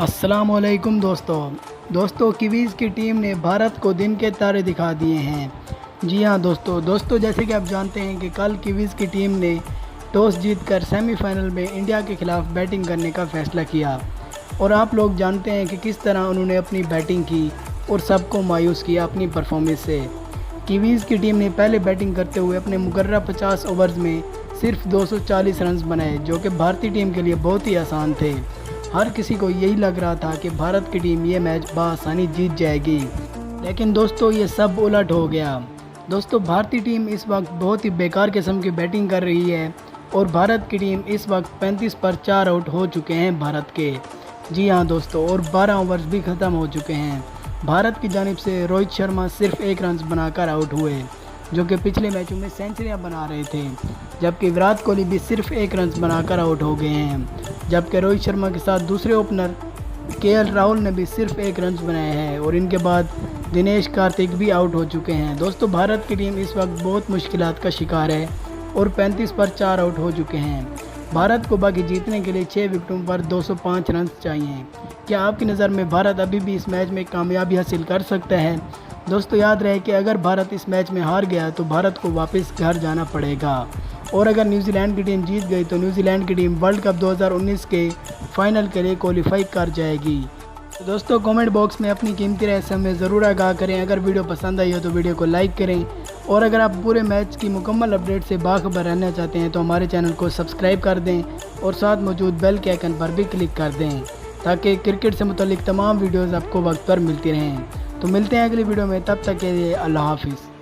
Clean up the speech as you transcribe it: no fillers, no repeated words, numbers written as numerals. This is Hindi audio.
अस्सलामुअलैकुम दोस्तों कीवीज़ की टीम ने भारत को दिन के तारे दिखा दिए हैं। जी हाँ दोस्तों जैसे कि आप जानते हैं कि कल कीवीज़ की टीम ने टॉस जीतकर सेमीफाइनल में इंडिया के खिलाफ बैटिंग करने का फ़ैसला किया और आप लोग जानते हैं कि किस तरह उन्होंने अपनी बैटिंग की और सबको मायूस किया अपनी परफॉर्मेंस से। कीवीज़ की टीम ने पहले बैटिंग करते हुए अपने मुकर्रर 50 ओवर्स में सिर्फ 240 रन बनाए, जो कि भारतीय टीम के लिए बहुत ही आसान थे। हर किसी को यही लग रहा था कि भारत की टीम ये मैच बआसानी जीत जाएगी, लेकिन दोस्तों ये सब उलट हो गया। दोस्तों भारतीय टीम इस वक्त बहुत ही बेकार किस्म की बैटिंग कर रही है और भारत की टीम इस वक्त 35 पर 4 आउट हो चुके हैं भारत के। जी हाँ दोस्तों, और 12 ओवर्स भी ख़त्म हो चुके हैं। भारत की जानिब से रोहित शर्मा सिर्फ 1 रन बनाकर आउट हुए, जो कि पिछले मैचों में सेंचुरियां बना रहे थे, जबकि विराट कोहली भी सिर्फ 1 रन बनाकर आउट हो गए हैं। जबकि रोहित शर्मा के साथ दूसरे ओपनर केएल राहुल ने भी सिर्फ 1 रन बनाए हैं और इनके बाद दिनेश कार्तिक भी आउट हो चुके हैं। दोस्तों भारत की टीम इस वक्त बहुत मुश्किलात का शिकार है और 35 पर 4 आउट हो चुके हैं। भारत को बाकी जीतने के लिए 6 विकेटों पर 205 रन चाहिए। क्या आपकी नज़र में भारत अभी भी इस मैच में कामयाबी हासिल कर सकता है? दोस्तों याद रहे कि अगर भारत इस मैच में हार गया तो भारत को वापस घर जाना पड़ेगा, और अगर न्यूजीलैंड की टीम जीत गई तो न्यूजीलैंड की टीम वर्ल्ड कप 2019 के फाइनल के लिए क्वालिफाई कर जाएगी। तो दोस्तों कमेंट बॉक्स में अपनी कीमती राय हमें ज़रूर आगाह करें। अगर वीडियो पसंद आई हो तो वीडियो को लाइक करें, और अगर आप पूरे मैच की मुकम्मल अपडेट से बाखबर रहना चाहते हैं तो हमारे चैनल को सब्सक्राइब कर दें और साथ मौजूद बेल के आइकन पर भी क्लिक कर दें, ताकि क्रिकेट से मुतालिक तमाम वीडियोज़ आपको वक्त पर मिलती रहें। तो मिलते हैं अगली वीडियो में, तब तक के लिए अल्लाह हाफिज़।